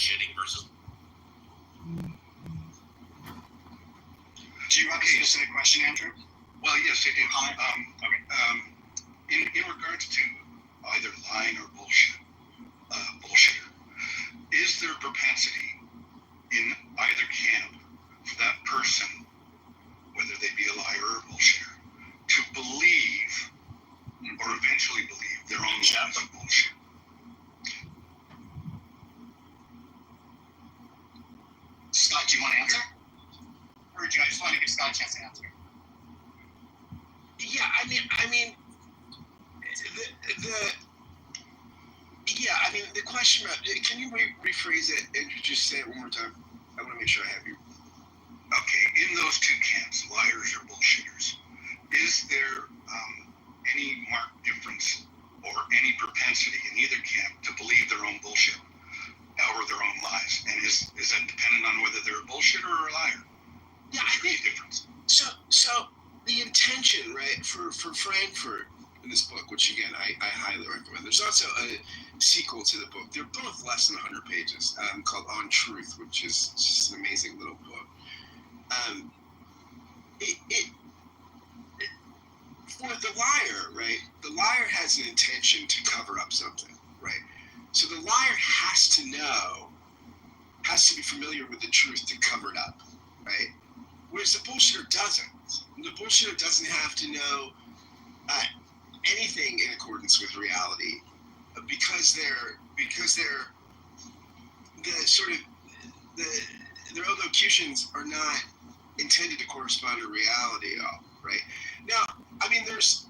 bullshitting versus. Do you have a specific question, Andrew? Well, yes, I do. In regards to either lying or bullshitter, is there a propensity in either camp for that person, whether they be a liar or a bullshitter, to believe or eventually believe their own lies and bullshit? Scott, do you want to answer? Or do I just want to give Scott a chance to answer? Yeah, I mean, the question about, can you rephrase it and just say it one more time? I want to make sure I have you. Okay, in those two camps, liars or bullshitters, is there any marked difference or any propensity in either camp to believe their own bullshit or their own lies? And is that dependent on whether they're a bullshitter or a liar? Yeah, I think difference. So the intention, right, for Frankfurt in this book, which again I highly recommend. There's also a sequel to the book. They're both less than 100 pages, called On Truth, which is just an amazing little book. For the liar, right? The liar has an intention to cover up something, right? So the liar has to be familiar with the truth to cover it up, right? Whereas the bullshitter doesn't. The bullshitter doesn't have to know anything in accordance with reality because their elocutions are not intended to correspond to reality at all, right? Now, I mean, there's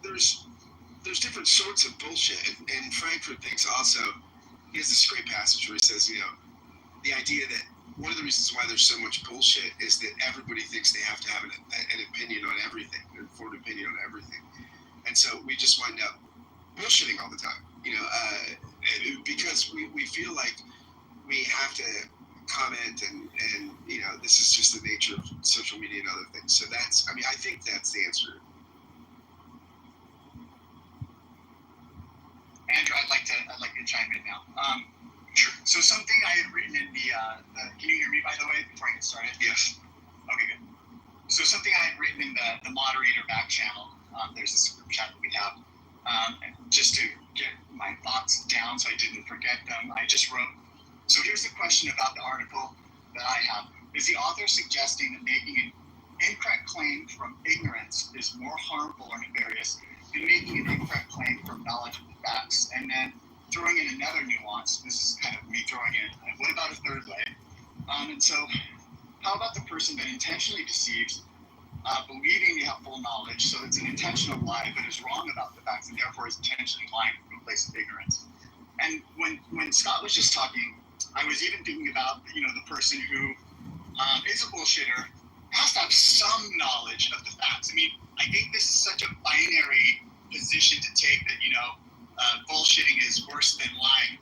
different sorts of bullshit, and Frankfurt thinks also, he has this great passage where he says, the idea that one of the reasons why there's so much bullshit is that everybody thinks they have to have an opinion on everything, an informed opinion on everything. And so we just wind up bullshitting all the time, because we feel like we have to comment and this is just the nature of social media and other things. So I think that's the answer. Andrew, I'd like to chime in now. Sure. So something I had written in the can you hear me, by the way, before I get started? Yes. Okay, good. So something I had written in the moderator back channel, there's this group chat that we have, just to get my thoughts down so I didn't forget them, I just wrote, so here's the question about the article that I have. Is the author suggesting that making an incorrect claim from ignorance is more harmful or nefarious than making an incorrect claim from knowledge of the facts? And then throwing in another nuance, this is kind of me throwing in, what about a third way? And so, how about the person that intentionally deceives, believing they have full knowledge, so it's an intentional lie, but is wrong about the facts, and therefore is intentionally lying from a place of ignorance? And when Scott was just talking, I was even thinking about, the person who is a bullshitter has to have some knowledge of the facts. I mean, I think this is such a binary position to take that, bullshitting is worse than lying,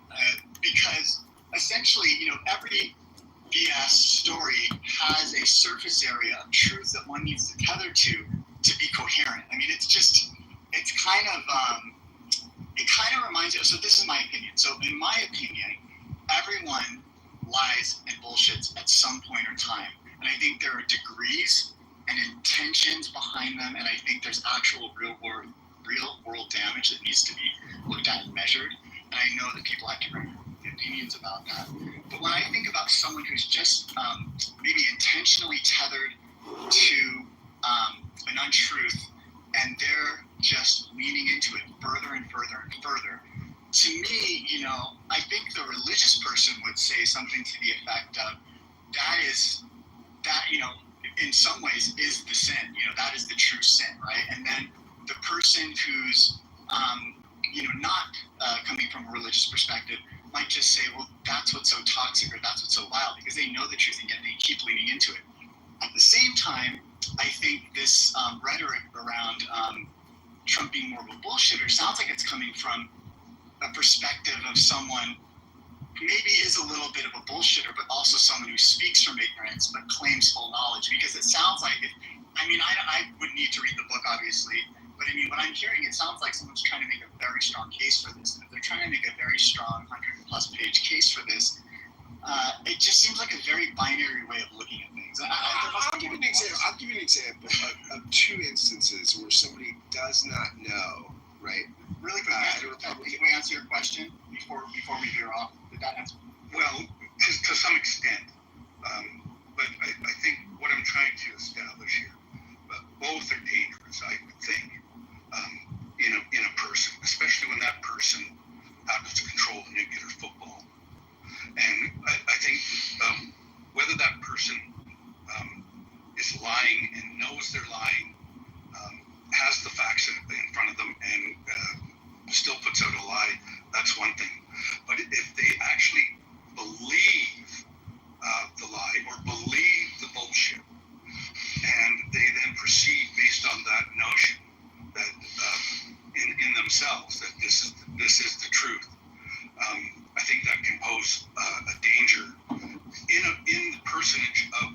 because essentially, every BS story has a surface area of truth that one needs to tether to be coherent. I mean, it kind of reminds you, so this is my opinion. So in my opinion, everyone lies and bullshits at some point or time. And I think there are degrees and intentions behind them, and I think there's actual real world damage that needs to be looked at and measured. And I know that people have different opinions about that. But when I think about someone who's just maybe intentionally tethered to an untruth, and they're just leaning into it further and further and further, to me, I think the religious person would say something to the effect of, that in some ways is the sin, that is the true sin, right? And then the person who's, not coming from a religious perspective might just say, well, that's what's so toxic, or that's what's so wild, because they know the truth and yet they keep leaning into it. At the same time, I think this rhetoric around Trump being more of a bullshitter sounds like it's coming from a perspective of someone who maybe is a little bit of a bullshitter, but also someone who speaks from ignorance but claims full knowledge. Because it sounds like, I would need to read the book, obviously, but what I'm hearing, it sounds like someone's trying to make a very strong case for this. And if they're trying to make a very strong 100+ page case for this, it just seems like a very binary way of looking at things. I'll give you an example. I'll give you an example of two instances where somebody does not know, right? Really quick, did we answer your question before we veer off? Did that answer? Well, to some extent. But I think what I'm trying to establish here, both are dangerous, I would think, in a person, especially when that person happens to control the nuclear football. And I think whether that person is lying and knows they're lying, has the facts in front of them and still puts out a lie, that's one thing. But if they actually believe the lie or believe the bullshit, and they then proceed based on that notion that in themselves that this is the truth, I think that can pose a danger in the personage of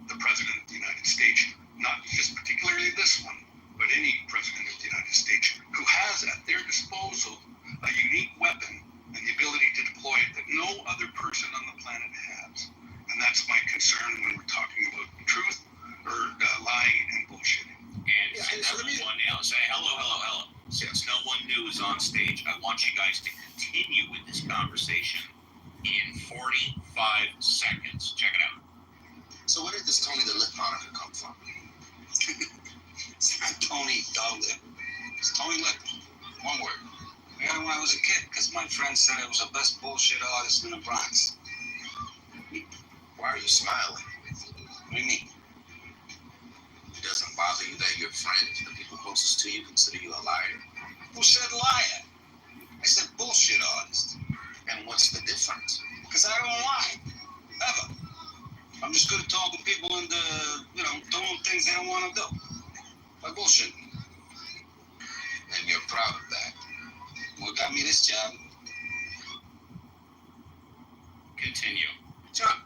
the President of the United States, not just particularly this one, but any President of the United States who has at their disposal a unique weapon and the ability to deploy it that no other person on the planet has. And that's my concern when we're talking about truth or lying and bullshitting. And since since no one new is on stage, I want you guys to continue with this conversation in 45 seconds. Check it out. So where did this Tony the Lip moniker come from? It's not Tony the Lip. It's Tony Lip. One word. I got it when I was a kid because my friend said I was the best bullshit artist in the Bronx. Why are you smiling? What do you mean? It doesn't bother you that your friends, the people closest to you, consider you a liar? Who said liar? I said bullshit artist. And what's the difference? Because I don't lie. Ever. I'm just good at talking to people and, doing things they don't want to do. Like bullshit. And you're proud of that. What got me this job? Continue.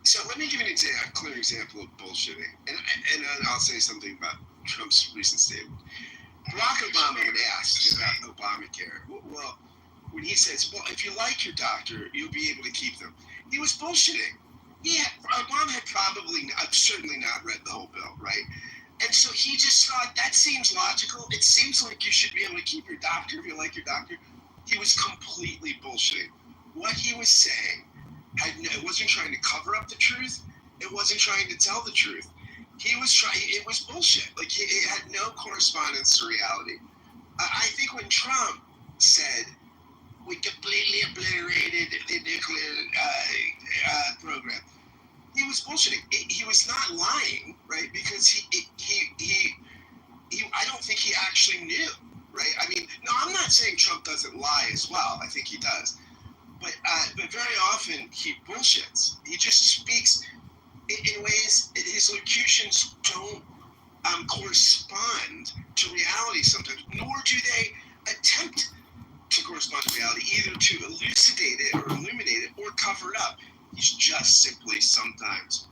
So let me give you a clear example of bullshitting. And I'll say something about Trump's recent statement. Barack Obama when asked about Obamacare, well, when he says, well, if you like your doctor, you'll be able to keep them. He was bullshitting. Obama had certainly not read the whole bill, right? And so he just thought, that seems logical. It seems like you should be able to keep your doctor if you like your doctor. He was completely bullshitting. What he was saying, it wasn't trying to cover up the truth. It wasn't trying to tell the truth. It was bullshit. Like, it had no correspondence to reality. I think when Trump said, we completely obliterated the nuclear program, he was bullshitting. He was not lying, right? Because I don't think he actually knew, right? I mean, no, I'm not saying Trump doesn't lie as well. I think he does. But very often he bullshits. He just speaks in ways, his locutions don't correspond to reality sometimes, nor do they attempt to correspond to reality, either to elucidate it or illuminate it or cover it up. He's just simply sometimes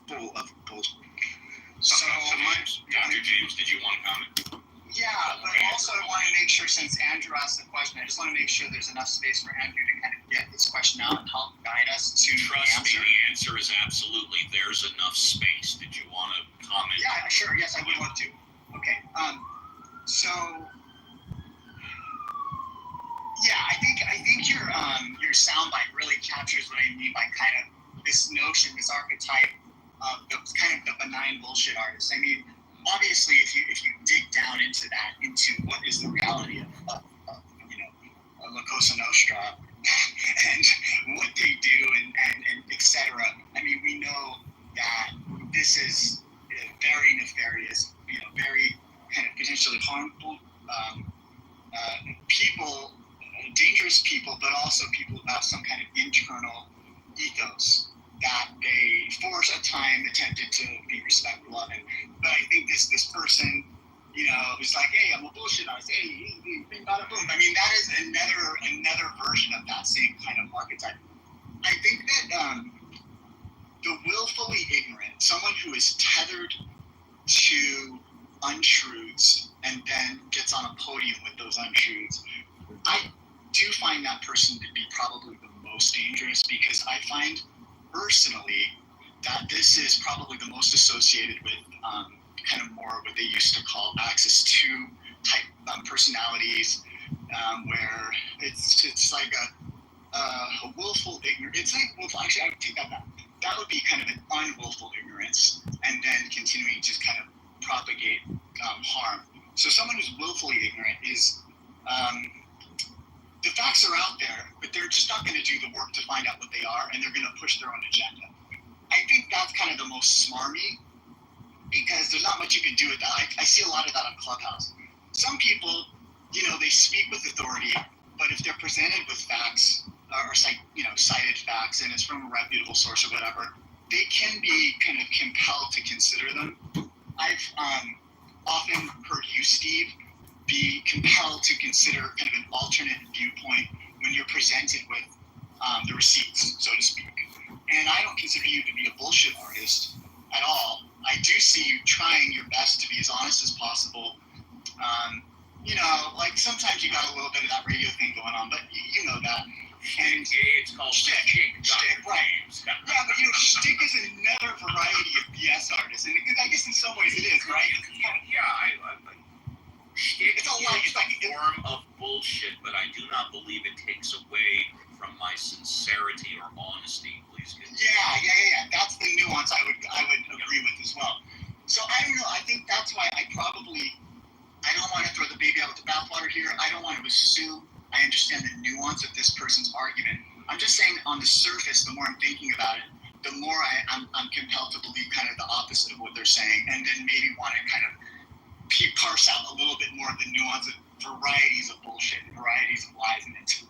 full of bullshit. So Dr. James, did you want to comment? Yeah, but also I want to make sure, since Andrew asked the question, I just want to make sure there's enough space for Andrew to kind of get this question out and help guide us to Trust the answer. me, the answer is absolutely there's enough space. Did you want to comment? Yeah, sure. Yes, I would love to. Okay. So yeah, I think your soundbite really captures what I mean by kind of this notion, this archetype of the kind of the benign bullshit artist. I mean, obviously, if you dig down into that, into what is the reality of La Cosa Nostra and what they do and et cetera, I mean, we know that this is very nefarious, very kind of potentially harmful people, dangerous people, but also people who have some kind of internal ethos that they, for a time, attempted to be respectful of. But I think this person, who's like, hey, I'm a bullshit artist. Hey, bada boom. I mean, that is another version of that same kind of archetype. I think that the willfully ignorant, someone who is tethered to untruths and then gets on a podium with those untruths, I do find that person to be probably the most dangerous, because I find personally that this is probably the most associated with kind of more what they used to call access to type personalities, where it's like a willful ignorance. It's like willful. Actually, I would take that back. That would be kind of an unwillful ignorance, and then continuing to kind of propagate harm. So someone who's willfully ignorant is the facts are out there, but they're just not going to do the work to find out what they are, and they're going to push their own agenda. I think that's kind of the most smarmy, because there's not much you can do with that. I see a lot of that on Clubhouse. Some people, they speak with authority, but if they're presented with facts or cited facts, and it's from a reputable source or whatever, they can be kind of compelled to consider them. I've often heard you, Steve, be compelled to consider kind of an alternate viewpoint when you're presented with the receipts, so to speak. And I don't consider you to be a bullshit artist at all. I do see you trying your best to be as honest as possible. Like sometimes you got a little bit of that radio thing going on, but you know that. And it's called shtick, right? Yeah, but shtick is another variety of BS artists, and I guess in some ways it is, right? Shtick it's like a form of bullshit, but I do not believe it takes away from my sincerity or honesty. Please continue. Yeah. That's the nuance I would agree with as well. So I don't know. I think that's why I don't want to throw the baby out with the bathwater here. I don't want to assume I understand the nuance of this person's argument. I'm just saying, on the surface, the more I'm thinking about it, the more I'm compelled to believe kind of the opposite of what they're saying, and then maybe want to kind of parse out a little bit more of the nuance of varieties of bullshit and varieties of lies in it.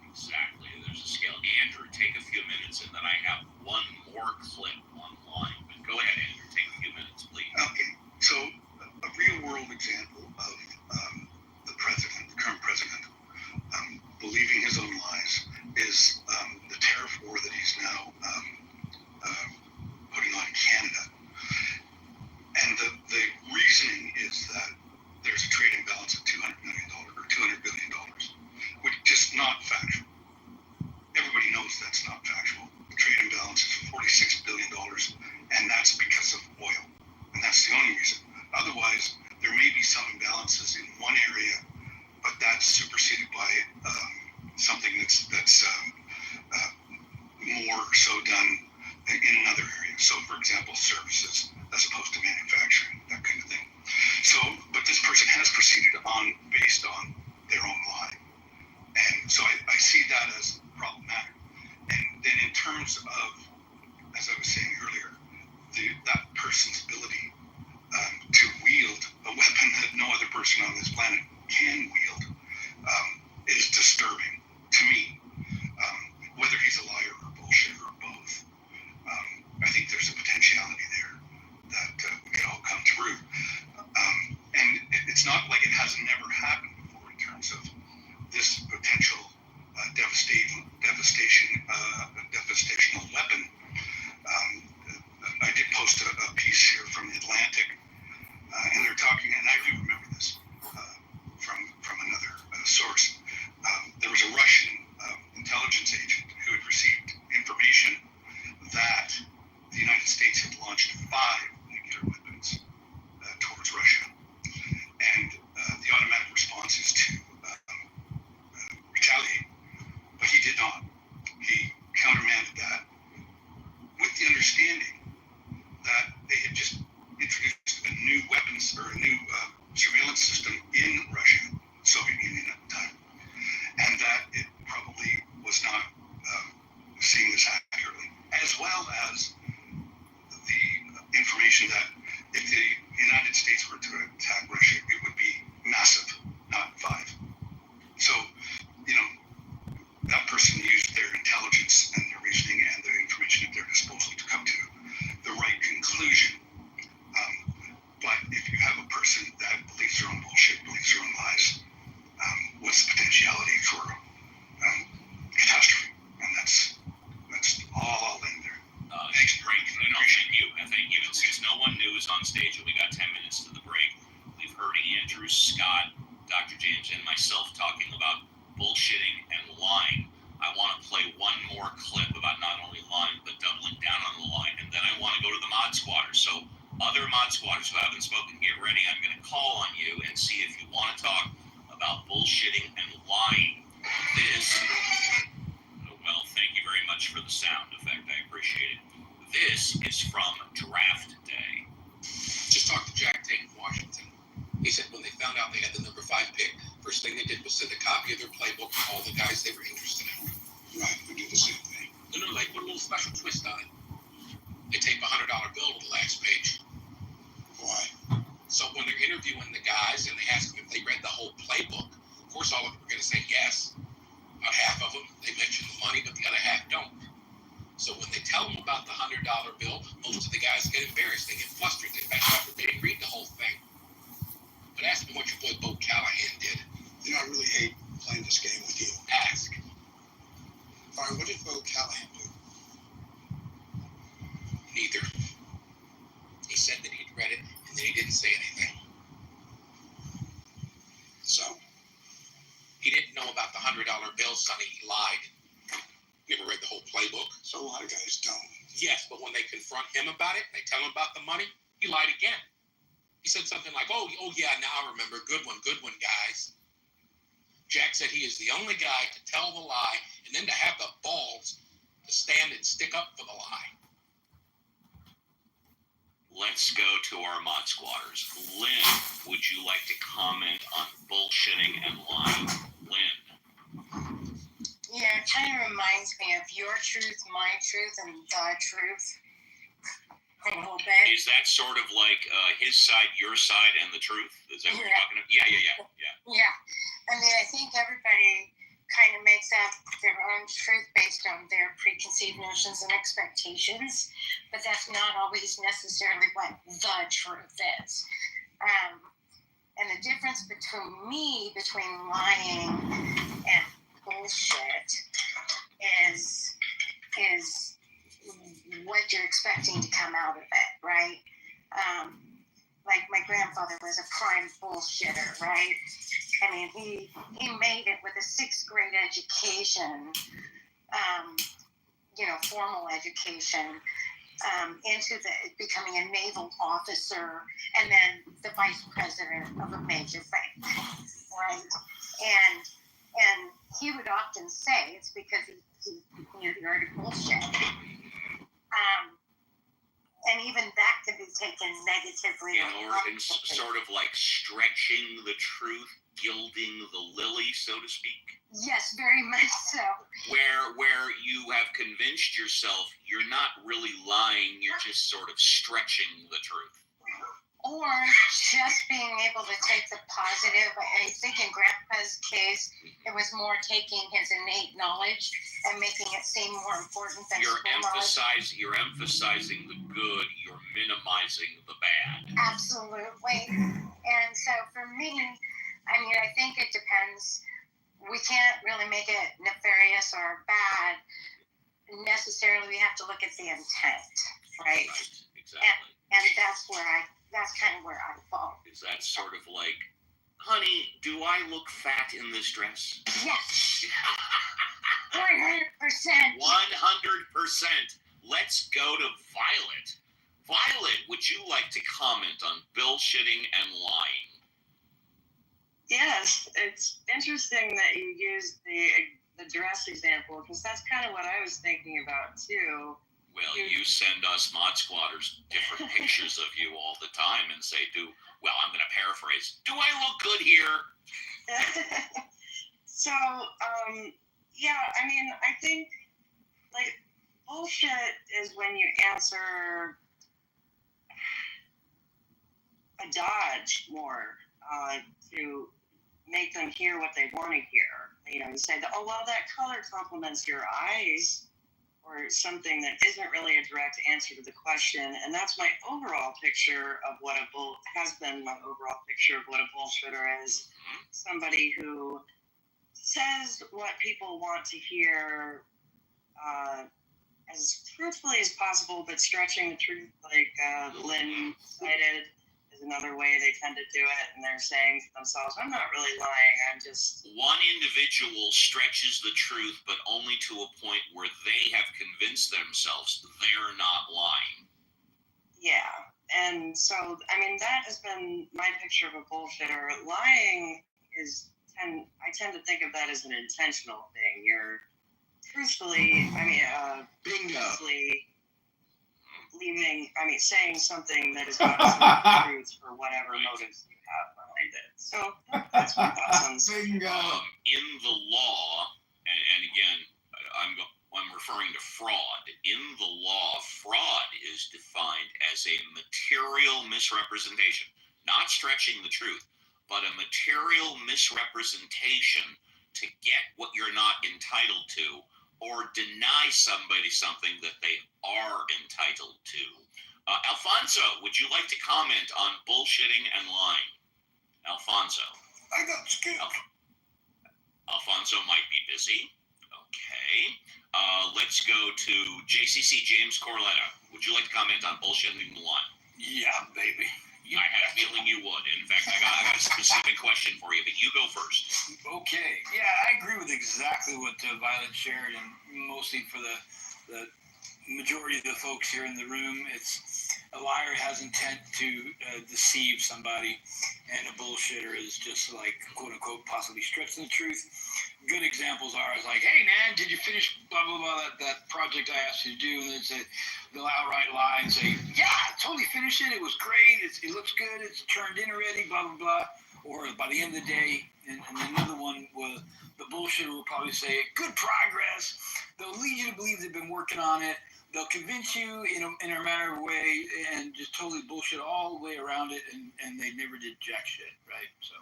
Exactly. There's a scale. Andrew, take a few minutes, and then I have one more clip online. But go ahead, Andrew. Take a few minutes, please. Okay, so a real-world example of the current president, believing his own lies is the tariff war that he's now putting on Canada. And the reasoning is that there's a trade imbalance of $200 million or $200 billion, which is not factual. Everybody knows that's not factual. The trade imbalance is $46 billion, and that's because of oil. And that's the only reason. Otherwise, there may be some imbalances in one area, but that's superseded by something that's more so done in another area. So, for example, services as opposed to manufacturing, that kind of thing. So, but this person has proceeded based on their own lie. And so I see that as problematic. And then in terms of, as I was saying earlier, that person's ability to wield a weapon that no other person on this planet can wield is disturbing to me. Whether he's a liar or a bullshitter or both, I think there's a potentiality there that we could all come through. And it's not like it has never happened before in terms of this potential devastational weapon. I did post a piece here from the Atlantic, and they're talking, and I do remember this from another source. There was a Russian intelligence agent who had received Mod Squatters who haven't spoken, get ready. I'm going to call on you and see if you want to talk about bullshitting and lying. This, well, thank you very much for the sound effect. I appreciate it. This is from Draft Day. Just talked to Jack Tate in Washington. He said when they found out they had the number 5 pick, first thing they did was send a copy of their playbook to all the guys they were interested in. Right, we do the same thing. And then they put a little special twist on it. They tape a $100 bill to the last page. Why? So when they're interviewing the guys and they ask them if they read the whole playbook, of course all of them are going to say yes. About half of them, they mention the money, but the other half don't. So when they tell them about the $100 bill, most of the guys get embarrassed. They get flustered. They back up. They didn't read the whole thing. But ask them what your boy Bo Callahan did. You know, I really hate playing this game with you. Ask. All right, what did Bo Callahan do? Neither. He said that he'd read it, and then he didn't say anything. So? He didn't know about the $100 bill, Sonny. He lied. Never read the whole playbook. So a lot of guys don't. Yes, but when they confront him about it, they tell him about the money, he lied again. He said something like, oh yeah, now I remember. Good one, guys. Jack said he is the only guy to tell the lie and then to have the balls to stand and stick up for the lie. Let's go to our Mod Squatters. Lynn, would you like to comment on bullshitting and lying? Lynn. Yeah, it kind of reminds me of your truth, my truth, and the truth. A little bit. Is that sort of like his side, your side, and the truth? Is that what you're talking about? Yeah. Yeah. I mean, I think everybody kind of makes up their own truth based on their preconceived notions and expectations, but that's not always necessarily what the truth is. And the difference between lying and bullshit is what you're expecting to come out of it, right? Like my grandfather was a prime bullshitter, right? I mean, he made it with a 6th grade education, formal education, into becoming a naval officer and then the vice president of a major bank, right? And he would often say it's because he knew the art of bullshit. And even that can be taken negatively. And sort of like stretching the truth, gilding the lily, so to speak. Yes, very much so. Where you have convinced yourself you're not really lying, you're just sort of stretching the truth. Or just being able to take the positive. I think in Grandpa's case, it was more taking his innate knowledge and making it seem more important than You're emphasizing the good, you're minimizing the bad. Absolutely. And so for me, I mean, I think it depends. We can't really make it nefarious or bad necessarily. We have to look at the intent, right? Exactly. And that's kind of where I fall. Is that sort of like, honey, do I look fat in this dress? Yes. 100%. 100%. Let's go to Violet. Violet, would you like to comment on bullshitting and lying? Yes, it's interesting that you used the dress example because that's kind of what I was thinking about too. Well, you send us Mod Squatters different pictures of you all the time and say, I'm going to paraphrase, do I look good here? So, I mean, I think, like, bullshit is when you answer a dodge more to make them hear what they want to hear. You know, you say, that color complements your eyes, or something that isn't really a direct answer to the question. And that's my overall picture of what has been my overall picture of what a bullshitter is. Somebody who says what people want to hear as truthfully as possible, but stretching the truth, like Lynn cited, is another way they tend to do it. And they're saying to themselves, I'm not really lying, I'm just... One individual stretches the truth, but only to a point where they have convinced themselves they're not lying. Yeah. And so, I mean, that has been my picture of a bullshitter. Lying I tend to think of that as an intentional thing. You're truthfully, Bingo. Saying something that is opposite of the truth for whatever motives you have behind it. So that's my thoughts on this. Bingo. In the law, and again, I'm referring to fraud. In the law, fraud is defined as a material misrepresentation, not stretching the truth, but a material misrepresentation to get what you're not entitled to, or deny somebody something that they are entitled to. Alfonso, would you like to comment on bullshitting and lying? Alfonso. I got skipped. Alfonso might be busy. Okay. Let's go to JCC, James Corletta. Would you like to comment on bullshitting and lying? Yeah, baby. I had a feeling you would. In fact, I got a specific question for you, but you go first. Okay. Yeah, I agree with exactly what Violet shared, and mostly for the majority of the folks here in the room, it's a liar has intent to deceive somebody, and a bullshitter is just like, quote unquote, possibly stretching the truth. Good examples are like, hey man, did you finish blah blah blah that project I asked you to do? And they'll outright lie and say, yeah, I totally finished it. It was great. It looks good. It's turned in already. Blah blah blah. Or by the end of the day, and another one was the bullshitter will probably say, good progress. They'll lead you to believe they've been working on it. They'll convince you in a matter of way and just totally bullshit all the way around it, and they never did jack shit, right? So,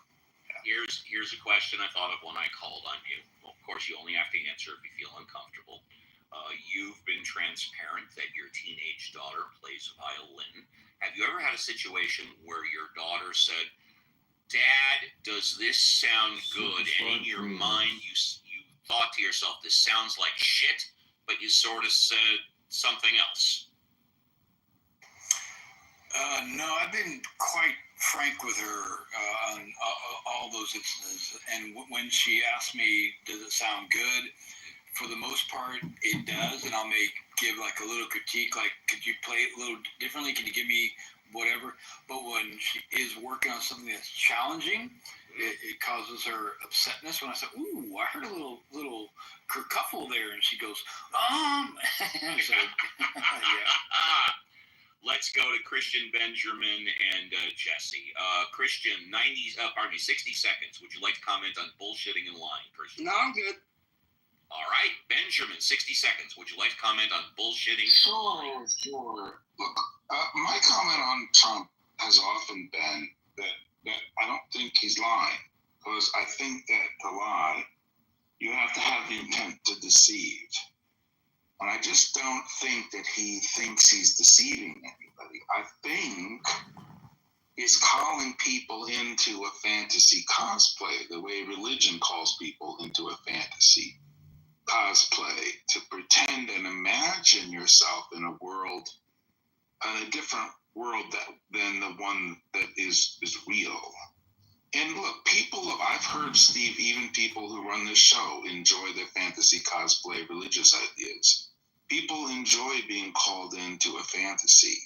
yeah. Here's a question I thought of when I called on you. Well, of course, you only have to answer if you feel uncomfortable. You've been transparent that your teenage daughter plays violin. Have you ever had a situation where your daughter said, Dad, does this sound good? And in your mind, you thought to yourself, this sounds like shit, but you sort of said something else? No, I've been quite frank with her on all those instances. And when she asked me, does it sound good? For the most part, it does. And I'll give like a little critique, like, could you play it a little differently? Can you give me whatever? But when she is working on something that's challenging, it causes her upsetness. When I say, ooh, I heard a little kerfuffle there, and she goes, so, yeah. Let's go to Christian, Benjamin, and Jesse. Christian, 60 seconds. Would you like to comment on bullshitting and lying, Christian? No, I'm good. All right, Benjamin, 60 seconds. Would you like to comment on bullshitting and lying? Sure. Look, my comment on Trump has often been that I don't think he's lying, because I think that to lie, you have to have the intent to deceive. And I just don't think that he thinks he's deceiving anybody. I think he's calling people into a fantasy cosplay, the way religion calls people into a fantasy cosplay, to pretend and imagine yourself in a world, in a different world than the one that is real. And look, I've heard, Steve, even people who run this show enjoy their fantasy cosplay religious ideas. People enjoy being called into a fantasy.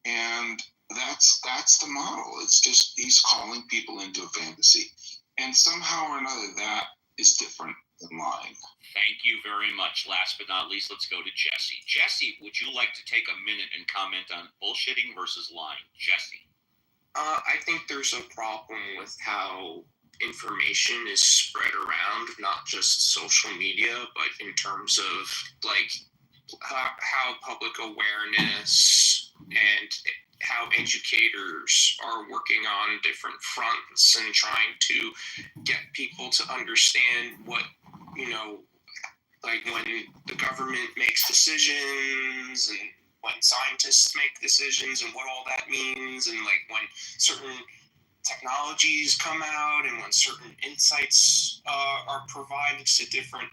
And that's the model. It's just, he's calling people into a fantasy. And somehow or another, that is different than lying. Thank you very much. Last but not least, let's go to Jesse. Jesse, would you like to take a minute and comment on bullshitting versus lying? Jesse. I think there's a problem with how information is spread around, not just social media, but in terms of like how public awareness and how educators are working on different fronts and trying to get people to understand what, like when the government makes decisions and when scientists make decisions and what all that means, and like when certain technologies come out and when certain insights are provided to different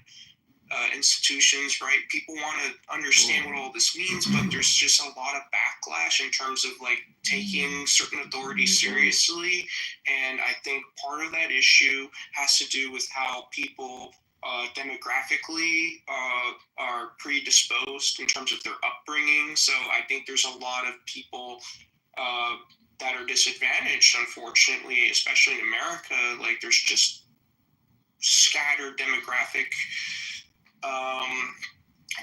institutions, right? People want to understand what all this means, but there's just a lot of backlash in terms of like taking certain authorities seriously. And I think part of that issue has to do with how people demographically are predisposed in terms of their upbringing. So I think there's a lot of people that are disadvantaged, unfortunately, especially in America. Like, there's just scattered demographic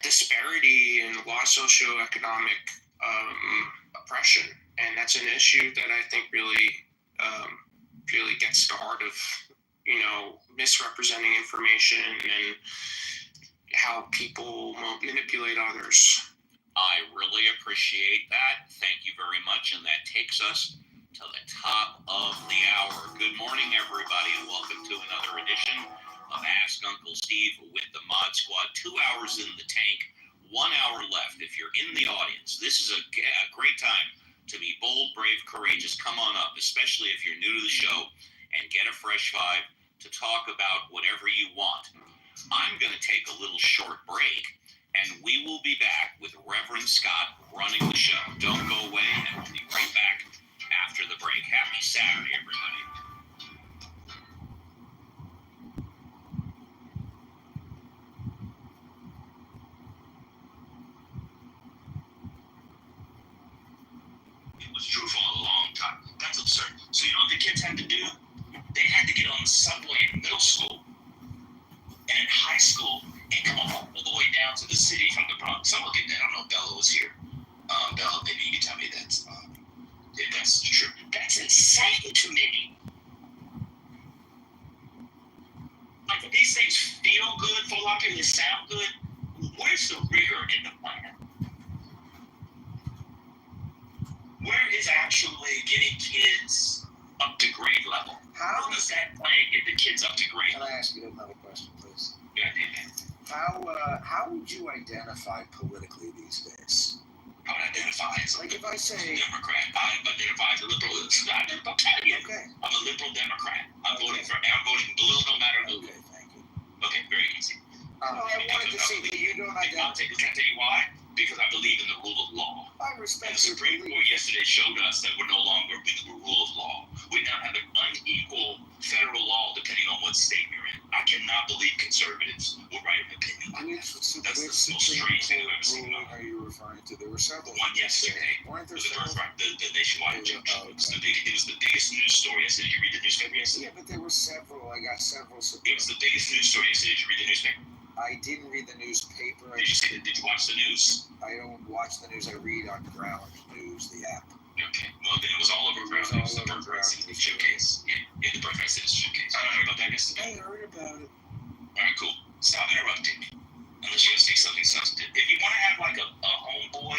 disparity and a lot of socioeconomic oppression, and that's an issue that I think really gets to the heart of misrepresenting information and how people manipulate others. I really appreciate that. Thank you very much. And that takes us to the top of the hour. Good morning, everybody, and welcome to another edition of Ask Uncle Steve with the Mod Squad. 2 hours in the tank, 1 hour left. If you're in the audience, this is a great time to be bold, brave, courageous. Come on up, especially if you're new to the show, and get a fresh vibe to talk about whatever you want. I'm going to take a little short break, and we will be back with Reverend Scott running the show. Don't go away, and we'll be right back after the break. Happy Saturday, everybody. It was true for a long time. That's absurd. So you know what the kids had to do? They had to get on the subway in middle school and in high school and come all the way down to the city from the Bronx. So look at that. I don't know if Bella was here. Bella, maybe you can tell me that's if that's true. That's insane to me. Like, if these things feel good for a lot of people, they sound good. Where's the rigor in the plan? Where is actually getting kids up to grade level? How does that plan get the kids up to grade Can level? I ask you another question, please? Yeah, man. How would you identify politically these days? I would identify as a Like, if I say, Democrat. I identify as a liberal. I'll tell you. okay, I'm a liberal Democrat. I'm voting blue no matter who. okay, thank you. Okay, very easy. I wanted to see that you don't Can I identify. tell you why? Because I believe in the rule of law. I And respect the your Supreme belief. Court yesterday showed us that we're no longer with the rule of law. We now have an unequal federal law depending on what state you're in. I cannot believe conservatives will write an opinion like Which that. That's the most Supreme strange thing I've ever Court seen. ruling are you referring to? There were several. The one yesterday Weren't there was the several? birthright, the nationwide injunction. Oh, It was the biggest news story yesterday. Did you read the newspaper yesterday? Yeah, but there were several. I got several. It was the biggest news story yesterday. Did you read the newspaper? I didn't read the newspaper. Did you watch the news? I don't watch the news. I read on Ground News, the app. Okay. Well, then it was all over It ground. was It was all the over birthright Ground citizenship News. case. Yeah, the birthright citizenship case. You heard about that yesterday? I heard about it. All right, cool. Stop interrupting me. Unless you're going to say something substantive. If you want to have like a homeboy